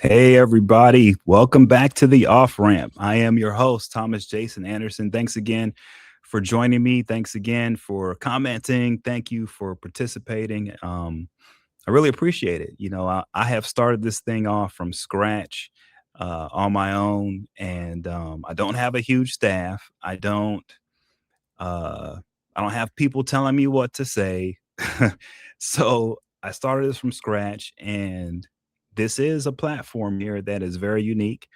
Hey, everybody. Welcome back to the Off Ramp. I am your host, Thomas Jason Anderson. Thanks again for joining me. Thanks again for commenting. Thank you for participating. I really appreciate it. I have started this thing off from scratch on my own, and I don't have a huge staff. Uh, I don't have people telling me what to say. So I started this from scratch, and this is a platform here that is very unique.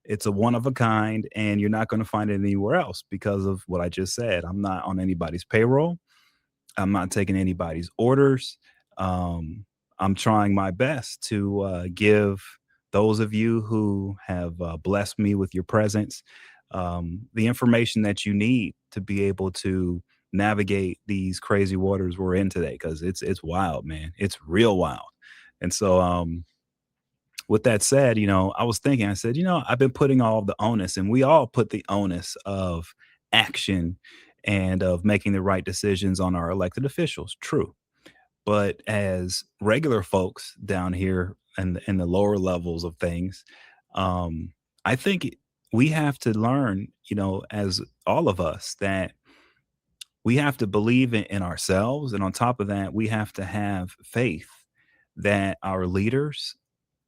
It's a one of a kind, and you're not going to find it anywhere else because of what I just said. I'm not on anybody's payroll. I'm not taking anybody's orders. Um, I'm trying my best to give those of you who have blessed me with your presence the information that you need to be able to navigate these crazy waters we're in today because it's wild, man. It's real wild. And so, with that said, I was thinking, I said, I've been putting all of the onus, and we all put the onus of action and of making the right decisions on our elected officials. True. But as regular folks down here in the lower levels of things, I think we have to learn, as all of us, that we have to believe in ourselves. And on top of that, we have to have faith that our leaders,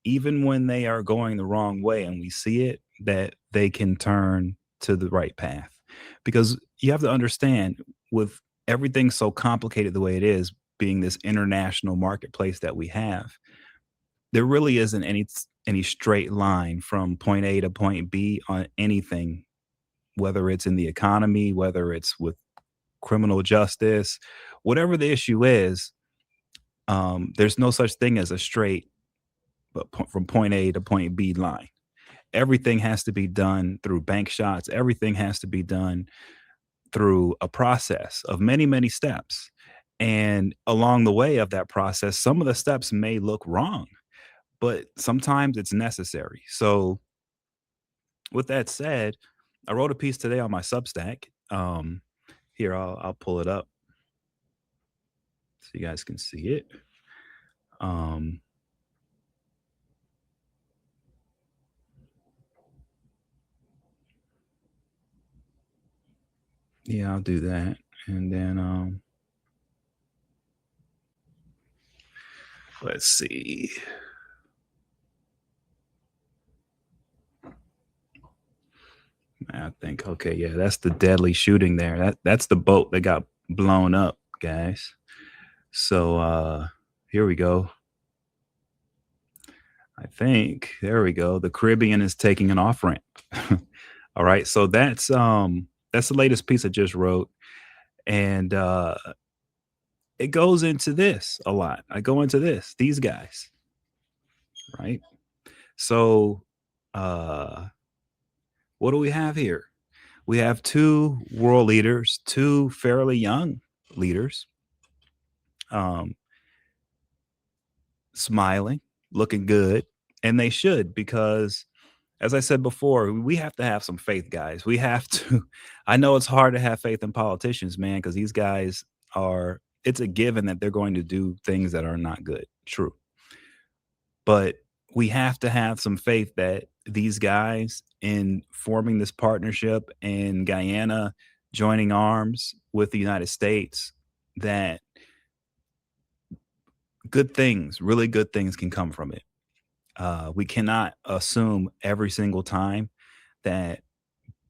even when they are going the wrong way and we see it, that they can turn to the right path. Because you have to understand, with everything so complicated the way it is, being this international marketplace that we have, there really isn't any straight line from point A to point B on anything, whether it's in the economy, whether it's with criminal justice, whatever the issue is. There's no such thing as a straight from point A to point B line. Everything has to be done through bank shots. Everything has to be done through a process of many, many steps. And along the way of that process, some of the steps may look wrong, but sometimes it's necessary. So, with that said, I wrote a piece today on my Substack. Here, I'll pull it up so you guys can see it. Um, yeah, I'll do that. And then let's see. I think okay, yeah, that's the deadly shooting there. That's the boat that got blown up, guys. So here we go. I think there we go. The Caribbean is taking an off ramp. All right. So that's the latest piece I just wrote. And it goes into this a lot. I go into this, these guys, right? So uh what do we have here? We have two world leaders, two fairly young leaders, um, smiling, looking good, and they should because, as I said before, we have to have some faith, guys. We have to. I know it's hard to have faith in politicians, man, because these guys are. It's a given that they're going to do things that are not good. True, but we have to have some faith that these guys, in forming this partnership in Guyana, joining arms with the United States, that good things, really good things, can come from it. We cannot assume every single time that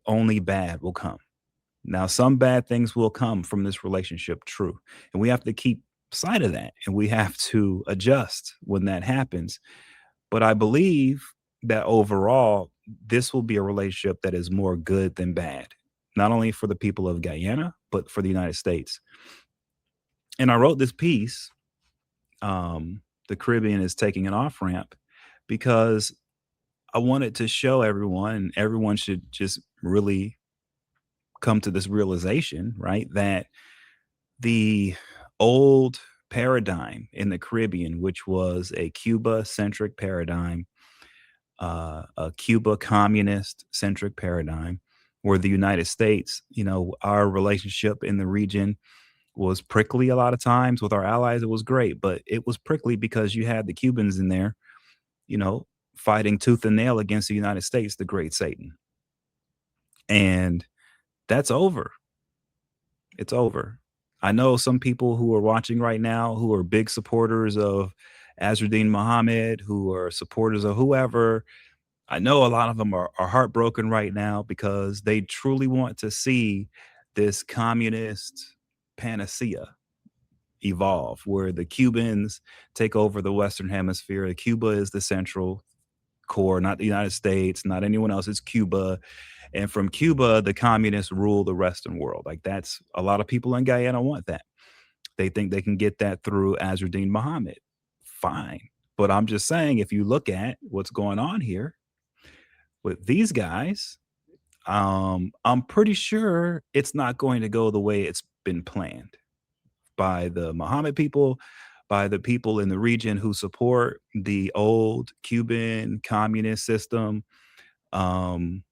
only bad will come. Now, some bad things will come from this relationship, true. And we have to keep sight of that and we have to adjust when that happens. But I believe that overall, this will be a relationship that is more good than bad, not only for the people of Guyana, but for the United States. And I wrote this piece, The Caribbean is taking an off ramp, because I wanted to show everyone, and everyone should just really come to this realization, right? That the old paradigm in the Caribbean, which was a Cuba centric paradigm, a Cuba communist centric paradigm, where the United States, our relationship in the region was prickly a lot of times with our allies. It was great, but it was prickly because you had the Cubans in there, you know, fighting tooth and nail against the United States, the great Satan. And that's over. It's over. I know some people who are watching right now who are big supporters of Azruddin Muhammad, who are supporters of whoever. I know a lot of them are heartbroken right now because they truly want to see this communist panacea evolve, where the Cubans take over the Western Hemisphere. Cuba is the central core, not the United States, not anyone else. It's Cuba. And from Cuba, the communists rule the Western world. Like that's a lot of people in Guyana want that. They think they can get that through Azruddin Muhammad. Fine. But I'm just saying, if you look at what's going on here with these guys, I'm pretty sure it's not going to go the way it's been planned by the Muhammad people, by the people in the region who support the old Cuban communist system. Um,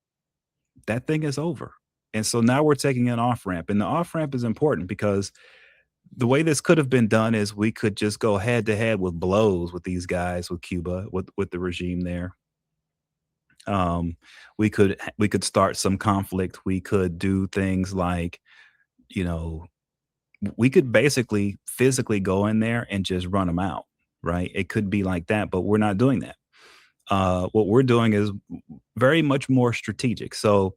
that thing is over. And so now we're taking an off ramp. And the off ramp is important because the way this could have been done is we could just go head to head with blows with these guys, with Cuba, with the regime there. Um, we could start some conflict. We could do things like, you know, we could basically physically go in there and just run them out, right? It could be like that, but we're not doing that. What we're doing is very much more strategic. So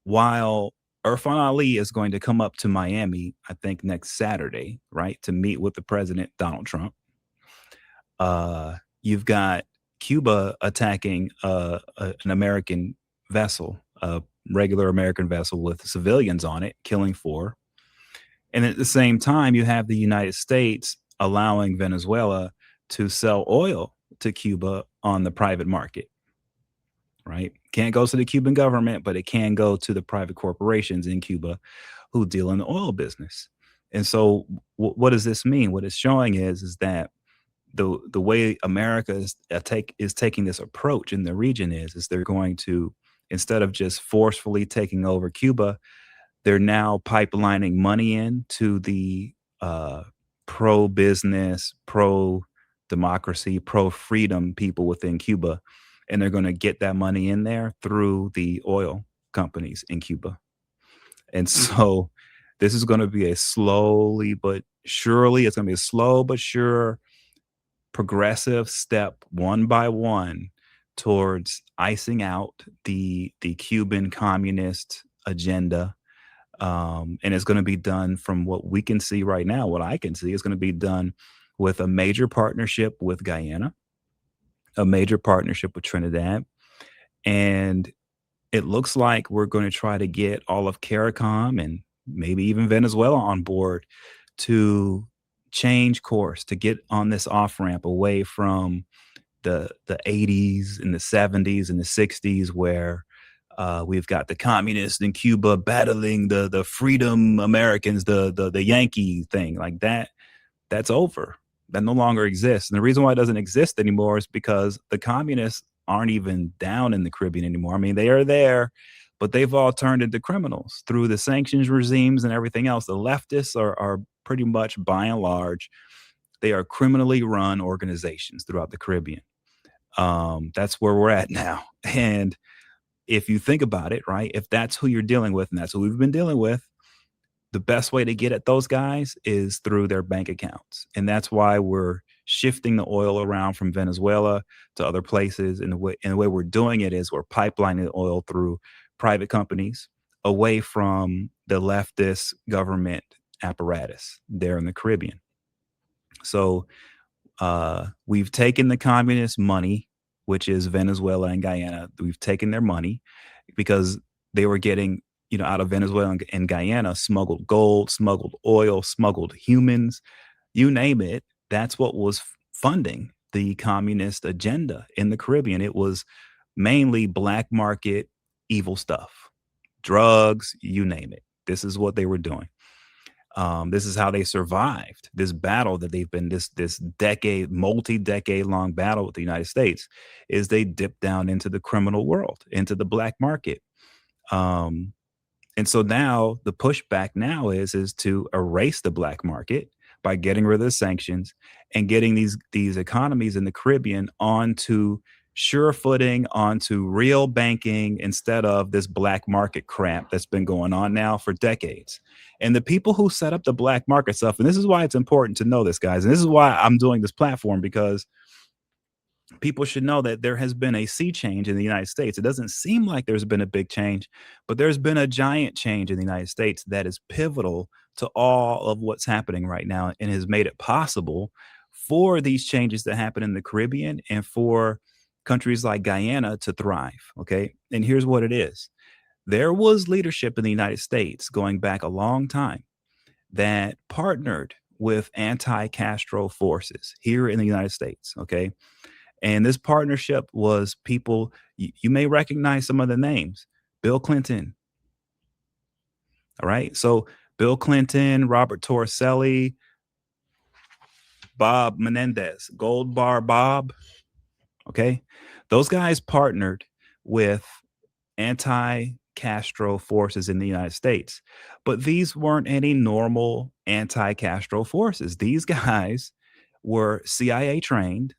while Irfan Ali is going to come up to Miami, I think next Saturday, right, to meet with the president, Donald Trump, you've got Cuba attacking an American vessel, a regular American vessel with civilians on it, killing four. And at the same time, you have the United States allowing Venezuela to sell oil to Cuba on the private market, right? Can't go to the Cuban government, but it can go to the private corporations in Cuba who deal in the oil business. And so, what does this mean? What it's showing is that the way America is taking this approach in the region is they're going to, instead of just forcefully taking over Cuba, they're now pipelining money in to the pro business, pro democracy, pro freedom people within Cuba, and they're going to get that money in there through the oil companies in Cuba. And so this is going to be a slowly but surely, it's going to be a slow but sure progressive step, one by one, towards icing out the Cuban communist agenda. And it's going to be done, from what we can see right now, what I can see is going to be done with a major partnership with Guyana, a major partnership with Trinidad, and it looks like we're going to try to get all of CARICOM and maybe even Venezuela on board to change course, to get on this off ramp away from the 80s and the 70s and the 60s, where we've got the communists in Cuba battling the freedom Americans, the Yankee thing like that. That's over. That no longer exists. And the reason why it doesn't exist anymore is because the communists aren't even down in the Caribbean anymore. I mean, they are there, but they've all turned into criminals through the sanctions regimes and everything else. The leftists are pretty much, by and large, they are criminally run organizations throughout the Caribbean. That's where we're at now. And if you think about it, right, if that's who you're dealing with, and that's who we've been dealing with, the best way to get at those guys is through their bank accounts. And that's why we're shifting the oil around from Venezuela to other places. And the way we're doing it is we're pipelining the oil through private companies away from the leftist government apparatus there in the Caribbean. So we've taken the communist money, which is Venezuela and Guyana. We've taken their money because they were getting, out of Venezuela and Guyana, smuggled gold, smuggled oil, smuggled humans, you name it. That's what was funding the communist agenda in the Caribbean. It was mainly black market evil stuff, drugs, you name it. This is what they were doing. This is how they survived this battle that they've been, this decade, multi-decade long battle with the United States, is they dipped down into the criminal world, into the black market. And so now the pushback now is to erase the black market by getting rid of the sanctions and getting these economies in the Caribbean onto sure footing onto real banking instead of this black market crap that's been going on now for decades. And the people who set up the black market stuff, and this is why it's important to know this, guys, and this is why I'm doing this platform, because people should know that there has been a sea change in the United States. It doesn't seem like there's been a big change, but there's been a giant change in the United States that is pivotal to all of what's happening right now and has made it possible for these changes to happen in the Caribbean and for countries like Guyana to thrive. Okay. And here's what it is: there was leadership in the United States going back a long time that partnered with anti Castro forces here in the United States. Okay, and this partnership was people, you may recognize some of the names: Bill Clinton. All right. So Bill Clinton, Robert Torricelli, Bob Menendez, Gold Bar Bob. Okay. Those guys partnered with anti Castro forces in the United States. But these weren't any normal anti Castro forces. These guys were CIA trained,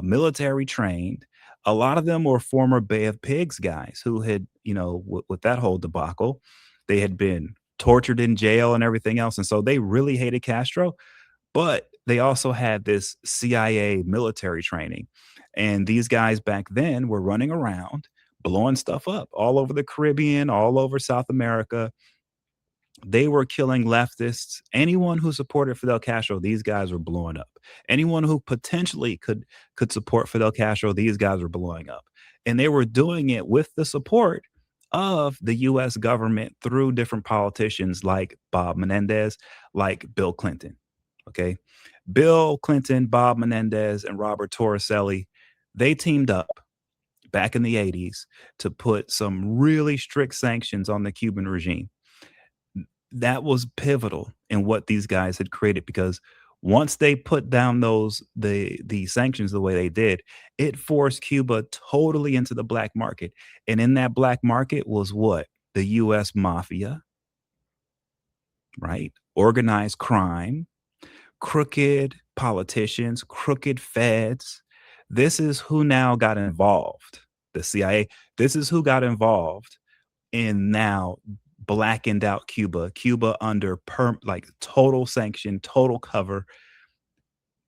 military trained. A lot of them were former Bay of Pigs guys who had, with that whole debacle, they had been tortured in jail and everything else. And so they really hated Castro, but they also had this CIA military training. And these guys back then were running around blowing stuff up all over the Caribbean, all over South America. They were killing leftists. Anyone who supported Fidel Castro, these guys were blowing up. Anyone who potentially could support Fidel Castro, these guys were blowing up. And they were doing it with the support of the US government through different politicians like Bob Menendez, like Bill Clinton. Okay. Bill Clinton, Bob Menendez, and Robert Torricelli, they teamed up back in the 80s to put some really strict sanctions on the Cuban regime. That was pivotal in what these guys had created, because once they put down the sanctions the way they did, it forced Cuba totally into the black market. And in that black market was what? The US mafia, right? Organized crime, crooked politicians, crooked feds. This is who now got involved. The CIA. This is who got involved in now blackened out Cuba. Cuba under like total sanction, total cover.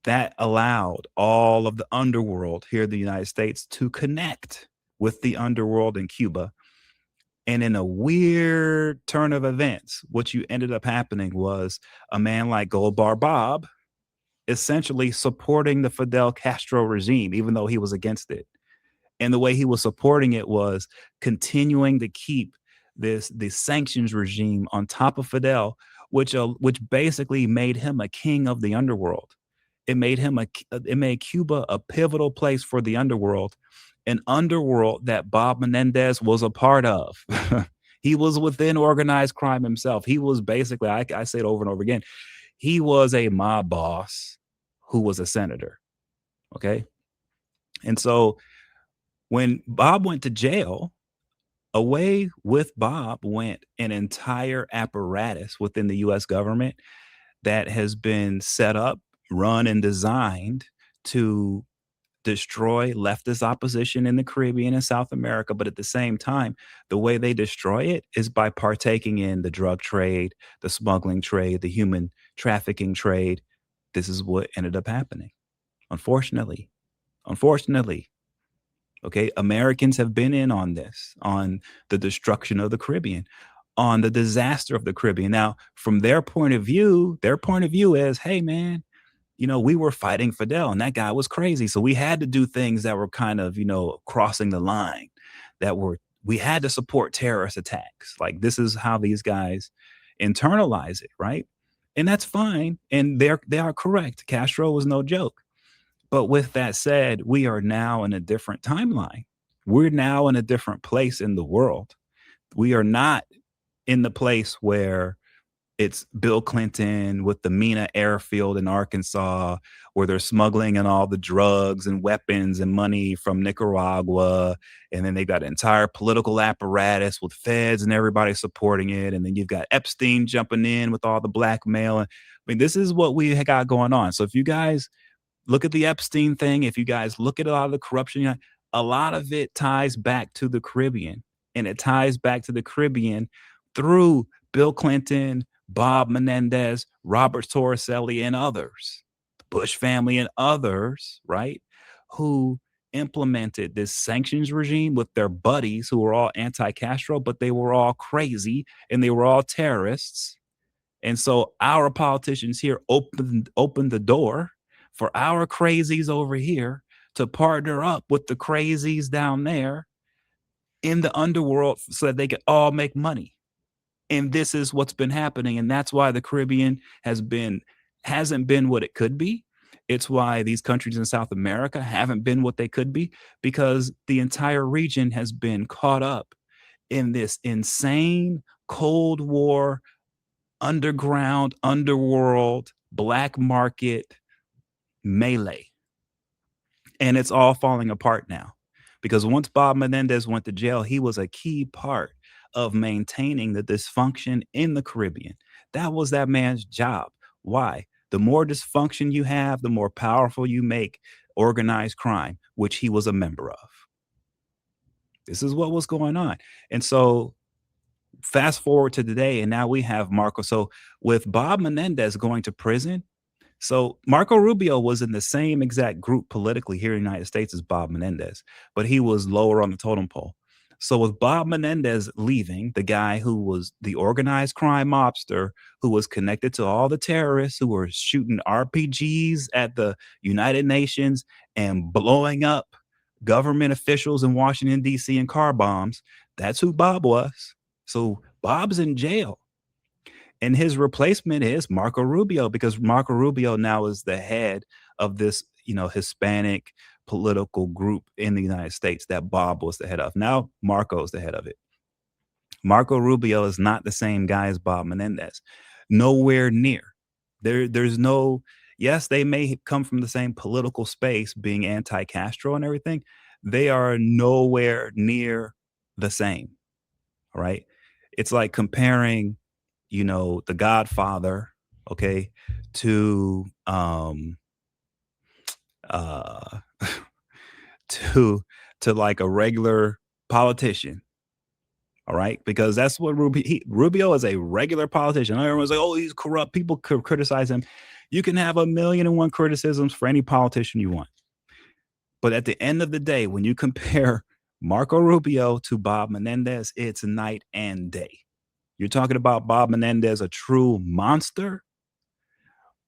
That allowed all of the underworld here in the United States to connect with the underworld in Cuba. And in a weird turn of events, what you ended up happening was a man like Gold Bar Bob essentially supporting the Fidel Castro regime, even though he was against it. And the way he was supporting it was continuing to keep the sanctions regime on top of Fidel, which basically made him a king of the underworld. It made Cuba a pivotal place for the underworld, an underworld that Bob Menendez was a part of. He was within organized crime himself. He was basically, I say it over and over again, he was a mob boss who was a senator. Okay. And so when Bob went to jail, away with Bob went an entire apparatus within the US government that has been set up, run, and designed to destroy leftist opposition in the Caribbean and South America. But at the same time, the way they destroy it is by partaking in the drug trade, the smuggling trade, the human trafficking trade. This is what ended up happening. Unfortunately, unfortunately, okay, Americans have been in on this, on the destruction of the Caribbean, on the disaster of the Caribbean. Now, from their point of view is, hey, man, we were fighting Fidel and that guy was crazy. So we had to do things that were kind of, crossing the line, we had to support terrorist attacks. Like, this is how these guys internalize it, right? And that's fine. And they are correct. Castro was no joke. But with that said, we are now in a different timeline. We're now in a different place in the world. We are not in the place where it's Bill Clinton with the Mena airfield in Arkansas, where they're smuggling in all the drugs and weapons and money from Nicaragua. And then they've got an entire political apparatus with feds and everybody supporting it. And then you've got Epstein jumping in with all the blackmail. I mean, this is what we got going on. So if you guys look at the Epstein thing, if you guys look at a lot of the corruption, a lot of it ties back to the Caribbean, and it ties back to the Caribbean through Bill Clinton, Bob Menendez, Robert Torricelli, and others, the Bush family and others, right? Who implemented this sanctions regime with their buddies who were all anti-Castro, but they were all crazy and they were all terrorists. And so our politicians here opened the door for our crazies over here to partner up with the crazies down there in the underworld so that they could all make money. And this is what's been happening. And that's why the Caribbean hasn't been what it could be. It's why these countries in South America haven't been what they could be, because the entire region has been caught up in this insane Cold War, underground, underworld, black market melee. And it's all falling apart now. Because once Bob Menendez went to jail, he was a key part of maintaining the dysfunction in the Caribbean. That was that man's job. Why? The more dysfunction you have, the more powerful you make organized crime, which he was a member of. This is what was going on. And so fast forward to today, and now we have Marco. So with Bob Menendez going to prison, so Marco Rubio was in the same exact group politically here in the United States as Bob Menendez, but he was lower on the totem pole. So with Bob Menendez leaving, the guy who was the organized crime mobster who was connected to all the terrorists who were shooting RPGs at the United Nations and blowing up government officials in Washington, D.C. and car bombs, that's who Bob was. So Bob's in jail. And his replacement is Marco Rubio, because Marco Rubio now is the head of this, Hispanic political group in the United States that Bob was the head of. Now Marco's the head of it. Marco Rubio is not the same guy as Bob Menendez. Nowhere near. There's no, yes, they may come from the same political space, being anti-Castro and everything. They are nowhere near the same. All right. It's like comparing, The Godfather, okay, to uh to like a regular politician. All right, because that's what Rubio is, a regular politician. Everyone's like, oh, he's corrupt. People could criticize him. You can have 1,000,001 criticisms for any politician you want. But at the end of the day, when you compare Marco Rubio to Bob Menendez, it's night and day. You're talking about Bob Menendez, a true monster.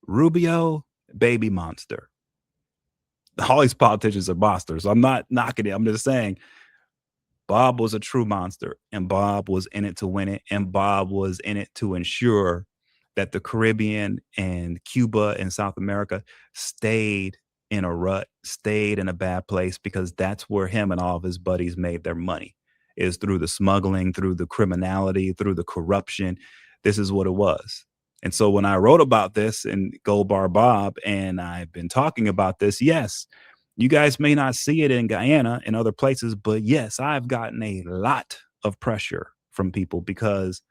Rubio, baby monster. All these politicians are monsters. I'm not knocking it. I'm just saying Bob was a true monster, and Bob was in it to win it, and Bob was in it to ensure that the Caribbean and Cuba and South America stayed in a rut, stayed in a bad place, because that's where him and all of his buddies made their money, is through the smuggling, through the criminality, through the corruption. This is what it was. And so when I wrote about this in Gold Bar Bob, and I've been talking about this, yes, you guys may not see it in Guyana and other places, but yes, I've gotten a lot of pressure from people, because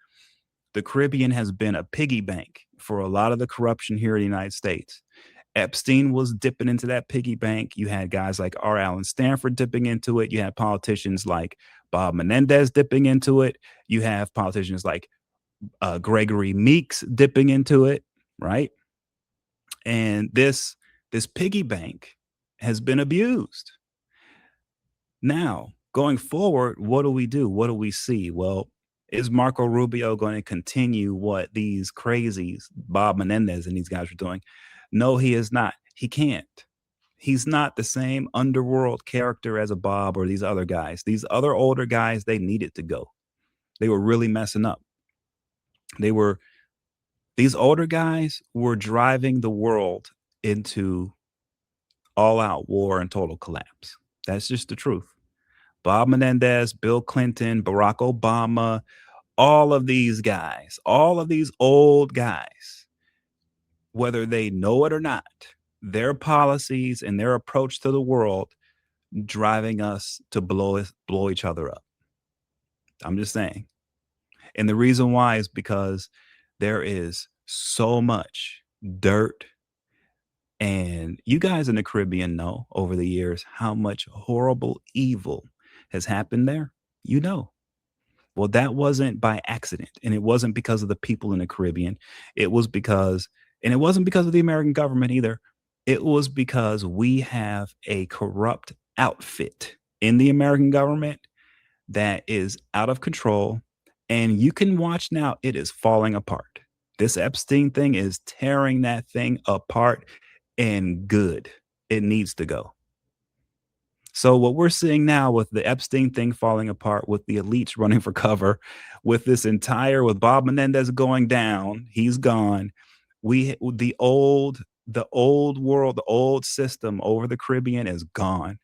the Caribbean has been a piggy bank for a lot of the corruption here in the United States. Epstein was dipping into that piggy bank. You had guys like R. Allen Stanford dipping into it. You had politicians like Bob Menendez dipping into it. You have politicians like Gregory Meeks dipping into it, right? And this piggy bank has been abused. Now, going forward, what do we do? What do we see? Well, is Marco Rubio going to continue what these crazies, Bob Menendez and these guys are doing? No, he is not. He can't. He's not the same underworld character as a Bob or these other guys. These other older guys, they needed to go. They were really messing up. These older guys were driving the world into all out war and total collapse. That's just the truth. Bob Menendez, Bill Clinton, Barack Obama, all of these guys, all of these old guys, whether they know it or not, their policies and their approach to the world driving us to blow each other up. I'm just saying. And the reason why is because there is so much dirt And you guys in the Caribbean know over the years how much horrible evil has happened there. You know. Well, that wasn't by accident, and it wasn't because of the people in the Caribbean. It was because and it wasn't because of the American government either. It was because we have a corrupt outfit in the American government that is out of control, and you can watch now, it is falling apart. This Epstein thing is tearing that thing apart, and good. It needs to go. So what we're seeing now with the Epstein thing falling apart, with the elites running for cover, with this entire with Bob Menendez going down, he's gone. We the old world, the old system over the Caribbean is gone.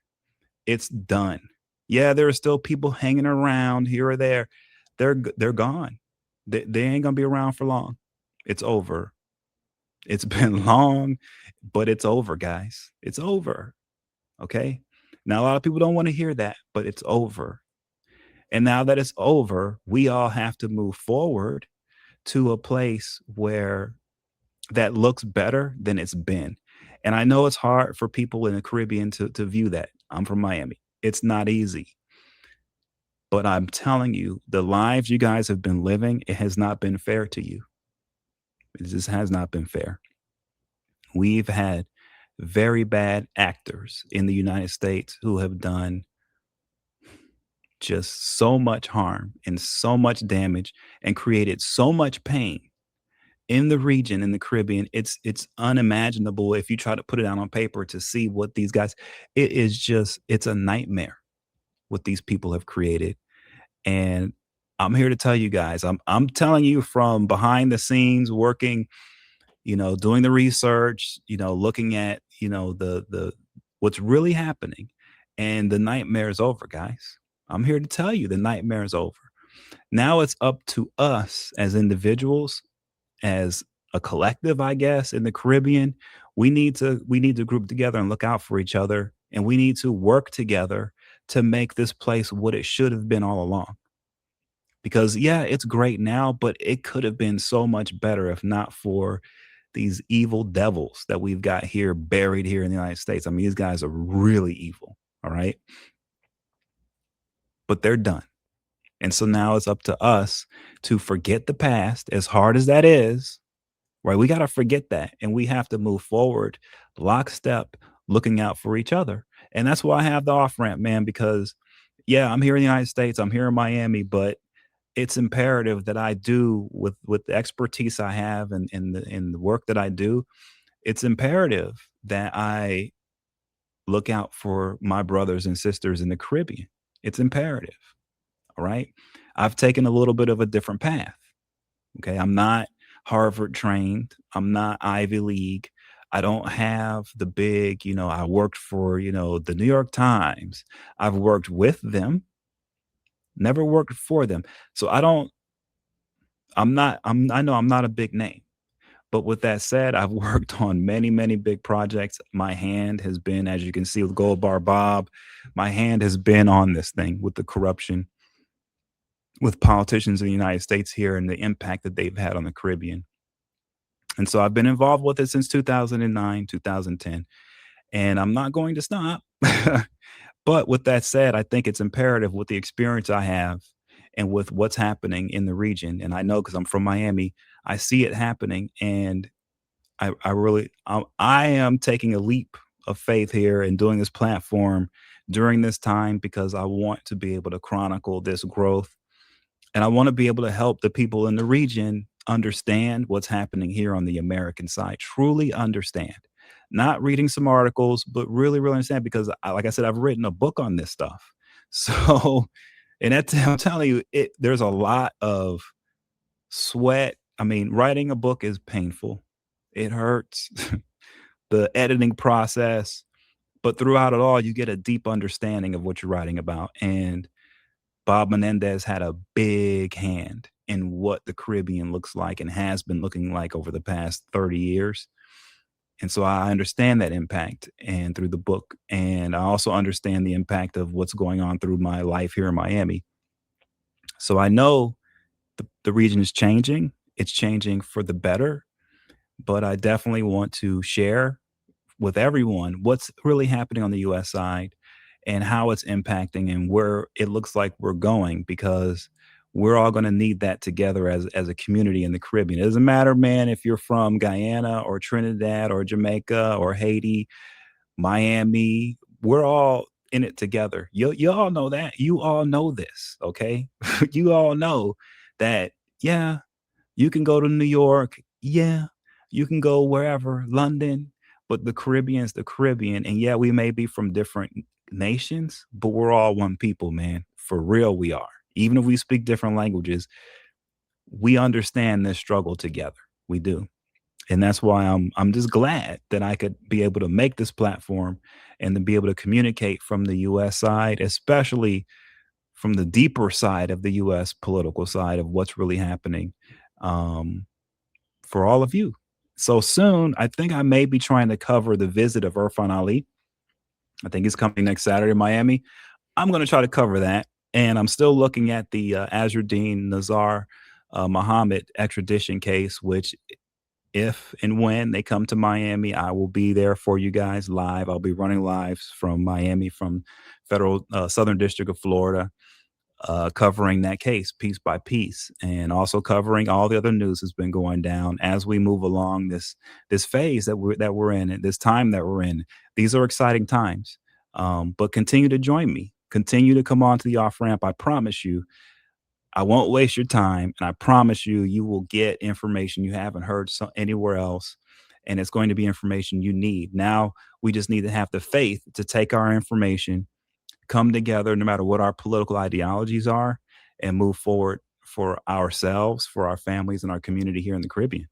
It's done. Yeah, there are still people hanging around here or there. They're gone. They ain't gonna be around for long. It's over. It's been long, but it's over, guys. It's over. Okay. Now, a lot of people don't want to hear that, but it's over. And now that it's over, we all have to move forward to a place where that looks better than it's been. And I know it's hard for people in the Caribbean to view that. I'm from Miami. It's not easy. But I'm telling you, the lives you guys have been living, it has not been fair to you. It just has not been fair. We've had very bad actors in the United States who have done just so much harm and so much damage and created so much pain in the region in the Caribbean. It's unimaginable if you try to put it out on paper to see what these guys, it is just it's a nightmare what these people have created. And I'm here to tell you guys, I'm telling you from behind the scenes working, doing the research, looking at, the what's really happening. And the nightmare is over, guys. I'm here to tell you the nightmare is over. Now it's up to us as individuals, as a collective, I guess, in the Caribbean. We need to group together and look out for each other. And we need to work together to make this place what it should have been all along. Because yeah, it's great now, but it could have been so much better if not for these evil devils that we've got here buried here in the United States. I mean, these guys are really evil. All right. But they're done. And so now it's up to us to forget the past, as hard as that is, right? We got to forget that. And we have to move forward, lockstep, looking out for each other. And that's why I have the off ramp, man, because yeah, I'm here in the United States, I'm here in Miami, but it's imperative that I do with the expertise I have and in the work that I do. It's imperative that I look out for my brothers and sisters in the Caribbean. It's imperative. All right. I've taken a little bit of a different path. Okay. I'm not Harvard trained. I'm not Ivy League. I don't have the big, I worked for, the New York Times. I've worked with them, never worked for them. So I know I'm not a big name. But with that said, I've worked on many, many big projects. My hand has been, as you can see with Gold Bar Bob, my hand has been on this thing with the corruption with politicians in the United States here and the impact that they've had on the Caribbean. And so I've been involved with it since 2009, 2010, and I'm not going to stop. But with that said, I think it's imperative with the experience I have and with what's happening in the region. And I know because I'm from Miami, I see it happening. And I am taking a leap of faith here and doing this platform during this time because I want to be able to chronicle this growth and I want to be able to help the people in the region understand what's happening here on the American side, truly understand. Not reading some articles, but really, really understand because, like I said, I've written a book on this stuff. So, and that, I'm telling you, there's a lot of sweat. I mean, writing a book is painful, it hurts, the editing process, but throughout it all, you get a deep understanding of what you're writing about. And Bob Menendez had a big hand in what the Caribbean looks like and has been looking like over the past 30 years. And so I understand that impact and through the book. And I also understand the impact of what's going on through my life here in Miami. So I know the region is changing. It's changing for the better, but I definitely want to share with everyone what's really happening on the US side and how it's impacting and where it looks like we're going, because we're all going to need that together as a community in the Caribbean. It doesn't matter, man, if you're from Guyana or Trinidad or Jamaica or Haiti, Miami, we're all in it together. You all know that. You all know this, okay? You all know that, yeah, you can go to New York, yeah, you can go wherever, London, but the Caribbean's the Caribbean. And yeah, we may be from different nations, but we're all one people, man. For real, we are. Even if we speak different languages, we understand this struggle together. We do. And that's why I'm just glad that I could be able to make this platform and to be able to communicate from the US side, especially from the deeper side of the US political side of what's really happening, um, for all of you. So soon, I think I may be trying to cover the visit of Irfan Ali. I think he's coming next Saturday in Miami. I'm going to try to cover that. And I'm still looking at the Azruddin Nazar Muhammad extradition case, which, if and when they come to Miami, I will be there for you guys live. I'll be running lives from Miami, from federal Southern District of Florida, covering that case piece by piece, and also covering all the other news that's been going down as we move along this phase that we're in, and this time that we're in. These are exciting times, but continue to join me. Continue to come on to the off ramp. I promise you, I won't waste your time, and I promise you, you will get information you haven't heard anywhere else, and it's going to be information you need. Now we just need to have the faith to take our information, come together, no matter what our political ideologies are, and move forward for ourselves, for our families, and our community here in the Caribbean.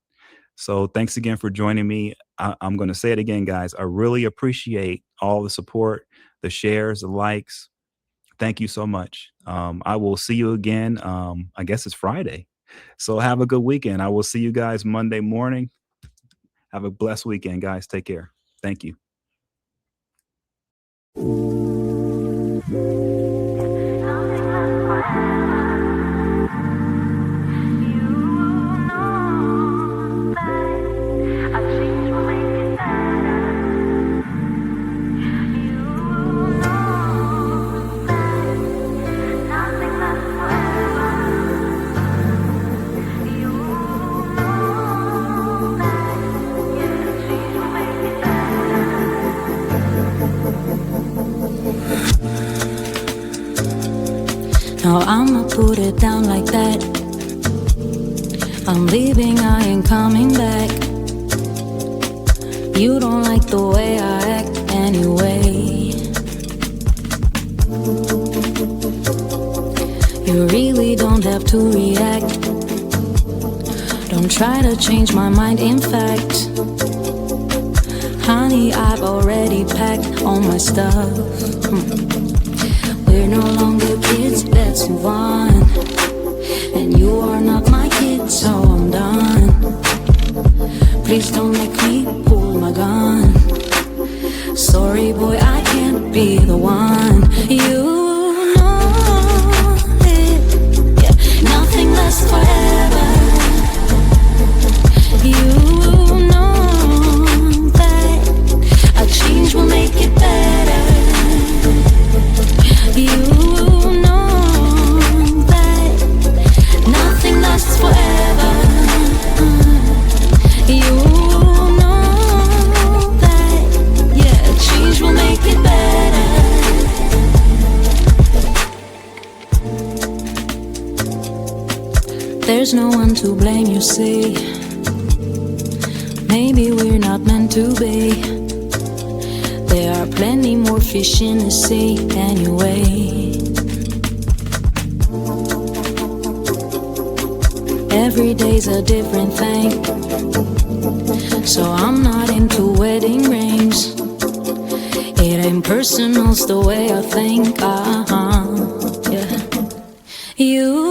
So thanks again for joining me. I'm going to say it again, guys. I really appreciate all the support, the shares, the likes. Thank you so much. I will see you again. I guess it's Friday. So have a good weekend. I will see you guys Monday morning. Have a blessed weekend, guys. Take care. Thank you. Now I'ma put it down like that. I'm leaving, I ain't coming back. You don't like the way I act anyway. You really don't have to react. Don't try to change my mind, in fact. Honey, I've already packed all my stuff. We're no longer kids, let's move on. And you are not my kid, so I'm done. Please don't make me pull my gun. Sorry boy, I can't be the one. You know it, yeah. Nothing lasts forever. You know that a change will make it better. You know that nothing lasts forever. You know that, yeah, change will make it better. There's no one to blame, you see. Maybe we're not meant to be. There are plenty more fish in the sea anyway. Every day's a different thing, so I'm not into wedding rings. It ain't personal, it's the way I think, yeah. You